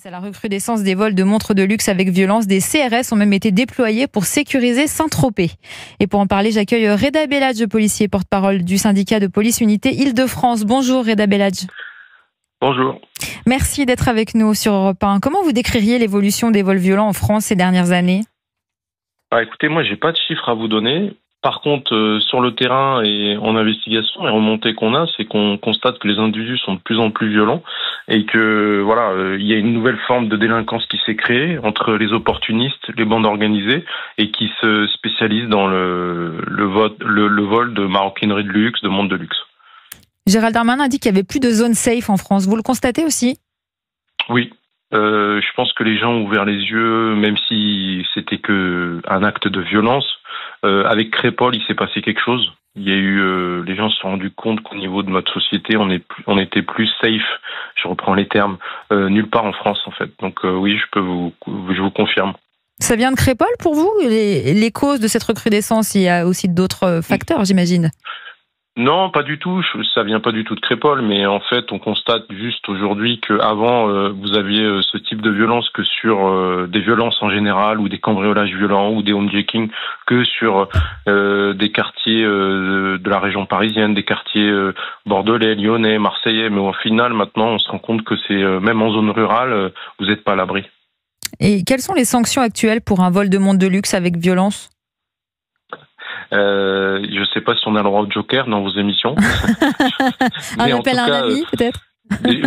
À la recrudescence des vols de montres de luxe avec violence, des CRS ont même été déployés pour sécuriser Saint-Tropez. Et pour en parler, j'accueille Reda Belladj, policier porte-parole du syndicat de police unité Île-de-France. Bonjour Reda Belladj. Bonjour. Merci d'être avec nous sur Europe 1. Comment vous décririez l'évolution des vols violents en France ces dernières années ? Écoutez, moi j'ai pas de chiffres à vous donner. Par contre, sur le terrain et en investigation, les remontées qu'on a, c'est qu'on constate que les individus sont de plus en plus violents et que il y a une nouvelle forme de délinquance qui s'est créée entre les opportunistes, les bandes organisées et qui se spécialisent dans le vol de maroquinerie de luxe, de montres de luxe. Gérald Darmanin a dit qu'il n'y avait plus de zone safe en France. Vous le constatez aussi ? Oui. Je pense que les gens ont ouvert les yeux, même si c'était que un acte de violence. Avec Crépol, il s'est passé quelque chose. Il y a eu, les gens se sont rendus compte qu'au niveau de notre société, on était plus safe. Je reprends les termes, nulle part en France en fait. Donc oui, je vous confirme. Ça vient de Crépol pour vous ? Les causes de cette recrudescence, il y a aussi d'autres facteurs, j'imagine. Non, pas du tout. Ça vient pas du tout de Crépol, mais en fait, on constate juste aujourd'hui qu'avant, vous aviez ce type de violence que sur des violences en général, ou des cambriolages violents, ou des homejacking, que sur des quartiers de la région parisienne, des quartiers bordelais, lyonnais, marseillais. Mais au final, maintenant, on se rend compte que c'est même en zone rurale, vous n'êtes pas à l'abri. Et quelles sont les sanctions actuelles pour un vol de montre de luxe avec violence ? Je ne sais pas si on a le droit au joker dans vos émissions. Un appel à un ami, peut-être.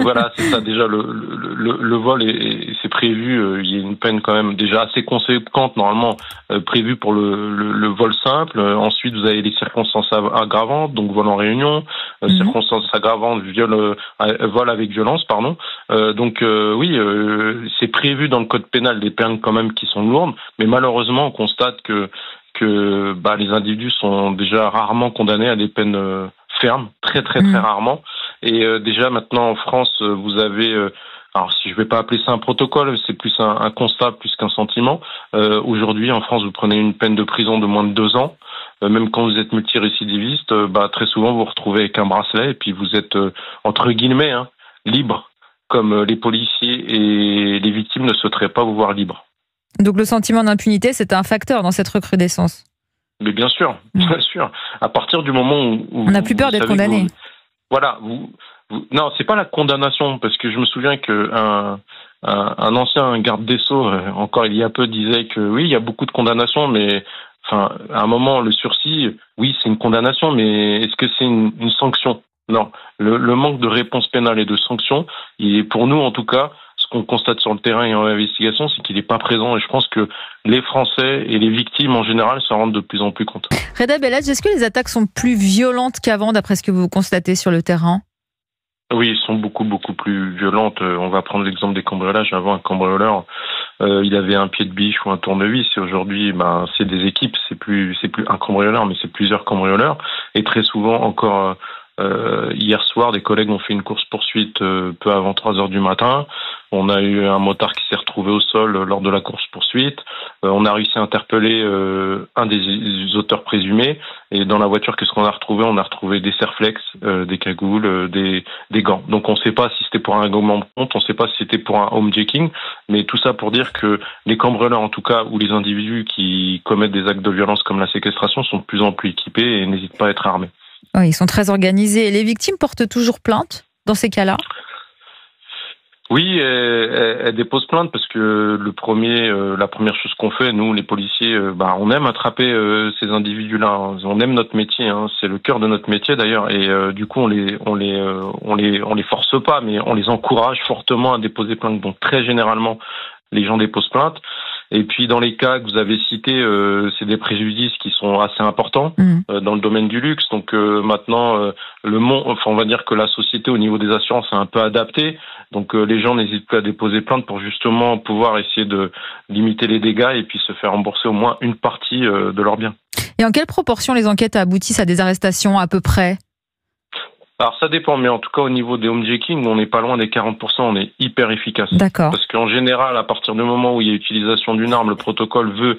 Voilà, c'est ça. Déjà, le vol, c'est prévu. Il y a une peine quand même déjà assez conséquente, normalement, prévue pour le vol simple. Ensuite, vous avez les circonstances aggravantes, donc vol en réunion, circonstances aggravantes, vol avec violence, pardon. Oui, c'est prévu dans le code pénal des peines quand même qui sont lourdes, mais malheureusement, on constate que les individus sont déjà rarement condamnés à des peines fermes, très rarement. Et déjà maintenant en France, vous avez, alors si je vais pas appeler ça un protocole, c'est plus un constat plus qu'un sentiment. Aujourd'hui en France, vous prenez une peine de prison de moins de 2 ans. Même quand vous êtes multirécidiviste, très souvent vous vous retrouvez avec un bracelet et puis vous êtes entre guillemets libre, comme les policiers et les victimes ne souhaiteraient pas vous voir libre. Donc le sentiment d'impunité, c'est un facteur dans cette recrudescence. Mais bien sûr, bien sûr. À partir du moment où on n'a plus peur d'être condamné. Non, c'est pas la condamnation, parce que je me souviens que un ancien garde des Sceaux, encore il y a peu, disait que oui, il y a beaucoup de condamnations, mais à un moment le sursis, oui, c'est une condamnation, mais est-ce que c'est une sanction ? Non. Le manque de réponse pénale et de sanction, il est pour nous en tout cas. Ce qu'on constate sur le terrain et en investigation, c'est qu'il n'est pas présent. Et je pense que les Français et les victimes en général s'en rendent de plus en plus compte. Reda Belladj, est-ce que les attaques sont plus violentes qu'avant, d'après ce que vous constatez sur le terrain ? Oui, elles sont beaucoup plus violentes. On va prendre l'exemple des cambriolages. Avant, un cambrioleur, il avait un pied de biche ou un tournevis. Et aujourd'hui, c'est des équipes. C'est plus un cambrioleur, mais c'est plusieurs cambrioleurs. Et très souvent, encore hier soir, des collègues ont fait une course-poursuite peu avant 3h du matin. On a eu un motard qui s'est retrouvé au sol lors de la course-poursuite. On a réussi à interpeller un des auteurs présumés. Et dans la voiture, qu'est-ce qu'on a retrouvé ? On a retrouvé des serflex, des cagoules, des gants. Donc on ne sait pas si c'était pour un règlement de compte, on ne sait pas si c'était pour un homejacking. Mais tout ça pour dire que les cambrioleurs, en tout cas, ou les individus qui commettent des actes de violence comme la séquestration, sont de plus en plus équipés et n'hésitent pas à être armés. Oui, ils sont très organisés. Les victimes portent toujours plainte dans ces cas-là ? Oui, elle dépose plainte parce que la première chose qu'on fait, nous, les policiers, on aime attraper ces individus-là. On aime notre métier, c'est le cœur de notre métier d'ailleurs. Et du coup, on les force pas, mais on les encourage fortement à déposer plainte. Donc très généralement, les gens déposent plainte. Et puis dans les cas que vous avez cités, c'est des préjudices qui sont assez importants dans le domaine du luxe. Donc maintenant, on va dire que la société au niveau des assurances est un peu adaptée. Donc les gens n'hésitent pas à déposer plainte pour justement pouvoir essayer de limiter les dégâts et puis se faire rembourser au moins une partie de leurs biens. Et en quelle proportion les enquêtes aboutissent à des arrestations à peu près ? Alors ça dépend, mais en tout cas au niveau des homejacking, on n'est pas loin des 40%, on est hyper efficace. D'accord. Parce qu'en général, à partir du moment où il y a utilisation d'une arme, le protocole veut,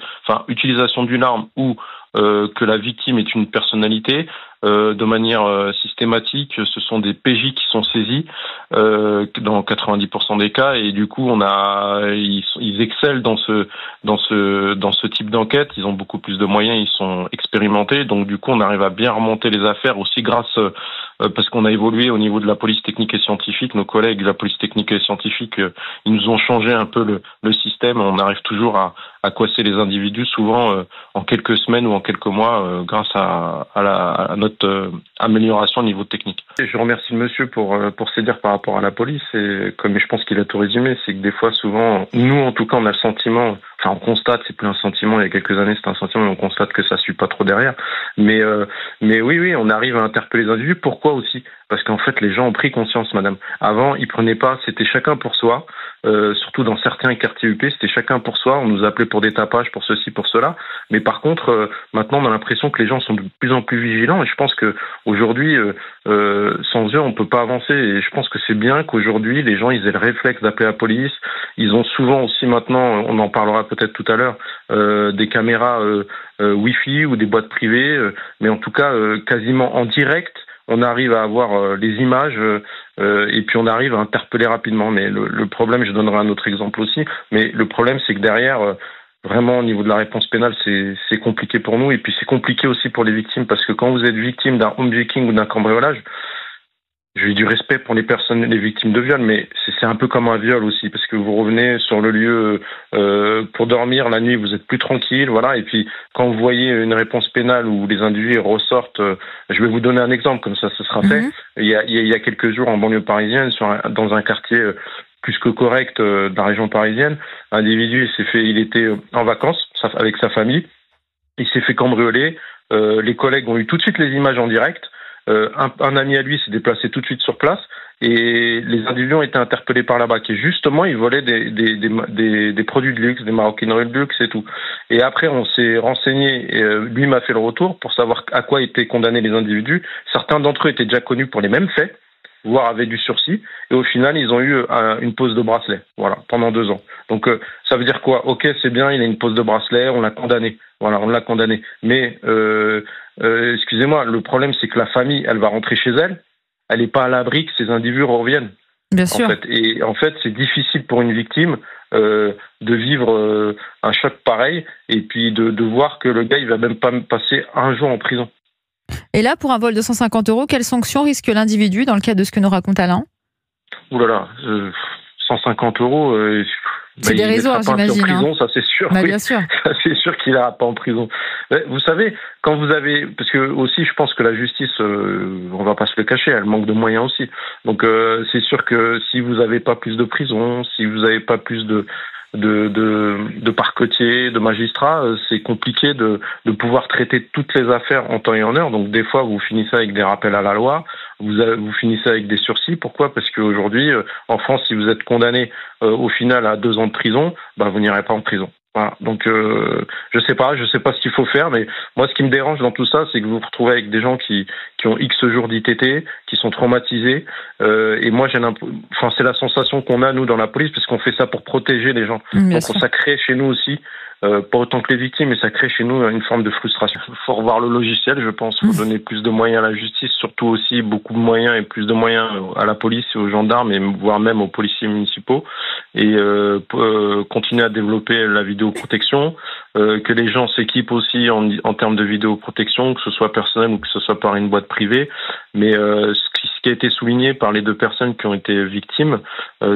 utilisation d'une arme ou que la victime est une personnalité, de manière systématique. Ce sont des PJ qui sont saisis dans 90% des cas, et du coup ils excellent dans ce type d'enquête. Ils ont beaucoup plus de moyens, ils sont expérimentés, donc du coup on arrive à bien remonter les affaires aussi grâce parce qu'on a évolué au niveau de la police technique et scientifique. Nos collègues de la police technique et scientifique, ils nous ont changé un peu le système. On arrive toujours à coincer les individus, souvent en quelques semaines ou en quelques mois, grâce à notre amélioration au niveau technique. Et je remercie le monsieur pour ses dires par rapport à la police, et comme je pense qu'il a tout résumé, c'est que des fois, souvent, nous en tout cas, on a le sentiment, enfin on constate, c'est plus un sentiment, il y a quelques années c'était un sentiment, mais on constate que ça suit pas trop derrière. Mais oui, on arrive à interpeller les individus. Pourquoi aussi? Parce qu'en fait, les gens ont pris conscience, madame. Avant, ils prenaient pas, c'était chacun pour soi. Surtout dans certains quartiers UP, c'était chacun pour soi. On nous appelait pour des tapages, pour ceci, pour cela. Mais par contre, maintenant, on a l'impression que les gens sont de plus en plus vigilants. Et je pense que aujourd'hui, sans eux, on peut pas avancer. Et je pense que c'est bien qu'aujourd'hui, les gens, ils aient le réflexe d'appeler la police. Ils ont souvent aussi maintenant, on en parlera peut-être tout à l'heure, des caméras Wi-Fi ou des boîtes privées. Mais en tout cas, quasiment en direct, on arrive à avoir les images et puis on arrive à interpeller rapidement. Mais le problème, je donnerai un autre exemple aussi, mais le problème c'est que derrière, vraiment au niveau de la réponse pénale, c'est compliqué pour nous, et puis c'est compliqué aussi pour les victimes, parce que quand vous êtes victime d'un homejacking ou d'un cambriolage, j'ai du respect pour les personnes, les victimes de viol, mais c'est un peu comme un viol aussi, parce que vous revenez sur le lieu pour dormir la nuit, vous êtes plus tranquille, voilà. Et puis quand vous voyez une réponse pénale où les individus ressortent, je vais vous donner un exemple, comme ça ce sera fait. Il y a quelques jours en banlieue parisienne, dans un quartier plus que correct de la région parisienne, un individu il était en vacances avec sa famille, il s'est fait cambrioler. Les collègues ont eu tout de suite les images en direct. Un ami à lui s'est déplacé tout de suite sur place, et les individus ont été interpellés par là-bas, qui justement ils volaient des produits de luxe, des maroquineries de luxe et tout. Et après on s'est renseigné, et lui m'a fait le retour pour savoir à quoi étaient condamnés les individus. Certains d'entre eux étaient déjà connus pour les mêmes faits, voire avaient du sursis, et au final ils ont eu une pose de bracelet, voilà, pendant 2 ans. Donc ça veut dire quoi? Ok, c'est bien, il a une pose de bracelet, on l'a condamné, voilà, on l'a condamné. Mais excusez-moi, le problème c'est que la famille, elle va rentrer chez elle, elle n'est pas à l'abri que ces individus reviennent. Bien sûr. Et en fait, c'est difficile pour une victime de vivre un choc pareil, et puis de voir que le gars il va même pas passer un jour en prison. Et là, pour un vol de 150 €, quelle sanction risque l'individu dans le cas de ce que nous raconte Alain? Ouh là là, 150 €. C'est dérisoire, j'imagine. En prison, ça c'est sûr. Bah, oui. bien sûr. Ça c'est sûr qu'il n'ira pas en prison. Mais vous savez, quand vous avez, parce que aussi, je pense que la justice, on va pas se le cacher, elle manque de moyens aussi. Donc c'est sûr que si vous n'avez pas plus de prison, si vous n'avez pas plus de parquetiers, de magistrats, c'est compliqué de pouvoir traiter toutes les affaires en temps et en heure. Donc des fois, vous finissez avec des rappels à la loi, vous finissez avec des sursis. Pourquoi? Parce qu'aujourd'hui, en France, si vous êtes condamné au final à 2 ans de prison, vous n'irez pas en prison. Voilà. Donc je sais pas ce qu'il faut faire, mais moi ce qui me dérange dans tout ça, c'est que vous vous retrouvez avec des gens qui ont X jours d'ITT, qui sont traumatisés, et moi c'est la sensation qu'on a nous dans la police, parce qu'on fait ça pour protéger les gens. Donc ça crée chez nous aussi, pas autant que les victimes, mais ça crée chez nous une forme de frustration. Il faut revoir le logiciel, je pense. Il faut donner plus de moyens à la justice, surtout aussi beaucoup de moyens et plus de moyens à la police et aux gendarmes, et voire même aux policiers municipaux, et continuer à développer la vidéoprotection, que les gens s'équipent aussi en termes de vidéoprotection, que ce soit personnel ou que ce soit par une boîte privée. Mais ce qui a été souligné par les 2 personnes qui ont été victimes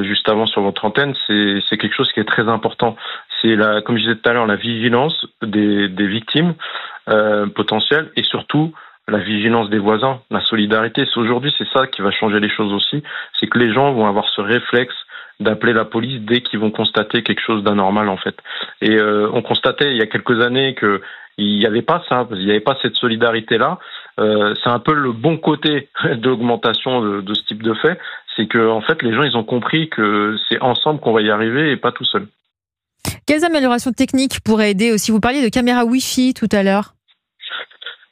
juste avant sur votre antenne, c'est quelque chose qui est très important. C'est comme je disais tout à l'heure, la vigilance des victimes potentielles, et surtout la vigilance des voisins, la solidarité. Aujourd'hui, c'est ça qui va changer les choses aussi. C'est que les gens vont avoir ce réflexe d'appeler la police dès qu'ils vont constater quelque chose d'anormal, en fait. Et on constatait il y a quelques années que il n'y avait pas ça, il n'y avait pas cette solidarité-là. C'est un peu le bon côté de l'augmentation de ce type de fait, c'est que en fait les gens ils ont compris que c'est ensemble qu'on va y arriver et pas tout seul. Quelles améliorations techniques pourraient aider aussi? Vous parliez de caméras Wi-Fi tout à l'heure.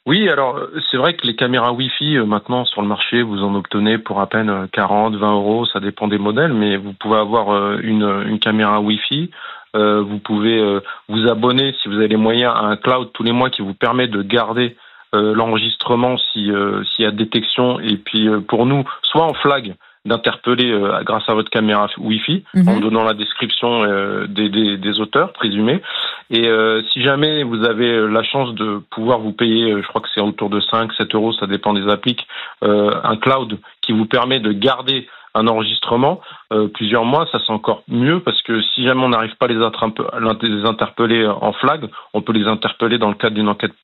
Oui, alors c'est vrai que les caméras Wi-Fi maintenant sur le marché, vous en obtenez pour à peine 40, 20 €, ça dépend des modèles, mais vous pouvez avoir une caméra Wi-Fi. Vous pouvez vous abonner, si vous avez les moyens, à un cloud tous les mois qui vous permet de garder l'enregistrement s'il y a détection, et puis pour nous, soit en flag, d'interpeller grâce à votre caméra Wi-Fi, en donnant la description des auteurs présumés. Et si jamais vous avez la chance de pouvoir vous payer, je crois que c'est autour de 5-7 euros, ça dépend des appliques, un cloud qui vous permet de garder un enregistrement plusieurs mois, ça c'est encore mieux, parce que si jamais on n'arrive pas à les interpeller en flag, on peut les interpeller dans le cadre d'une enquête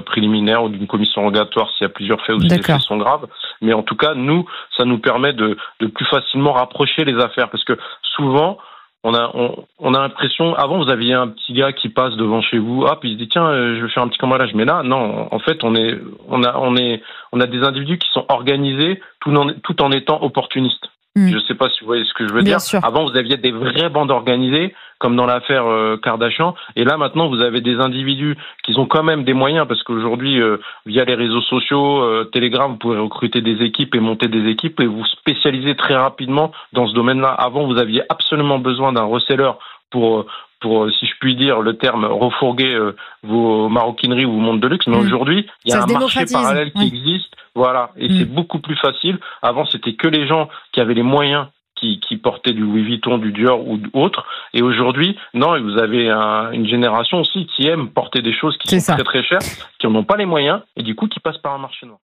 préliminaire ou d'une commission rogatoire s'il y a plusieurs faits ou si les faits sont graves. Mais en tout cas, nous, ça nous permet de plus facilement rapprocher les affaires, parce que souvent on a l'impression, avant vous aviez un petit gars qui passe devant chez vous, puis il se dit tiens, je vais faire un petit cambriolage. Mais là, non, en fait, on a des individus qui sont organisés tout en étant opportunistes. Je ne sais pas si vous voyez ce que je veux dire. Sûr. Avant, vous aviez des vraies bandes organisées, comme dans l'affaire Kardashian. Et là, maintenant, vous avez des individus qui ont quand même des moyens, parce qu'aujourd'hui, via les réseaux sociaux, Telegram, vous pouvez recruter des équipes et monter des équipes et vous spécialiser très rapidement dans ce domaine-là. Avant, vous aviez absolument besoin d'un reseller pour, si je puis dire le terme, refourguer vos maroquineries ou vos montres de luxe. Mais aujourd'hui, il y a un marché parallèle qui existe. Voilà, et c'est beaucoup plus facile. Avant, c'était que les gens qui avaient les moyens qui portaient du Louis Vuitton, du Dior ou autre. Et aujourd'hui, non, vous avez une génération aussi qui aime porter des choses qui sont très très chères, qui n'en ont pas les moyens, et du coup qui passent par un marché noir.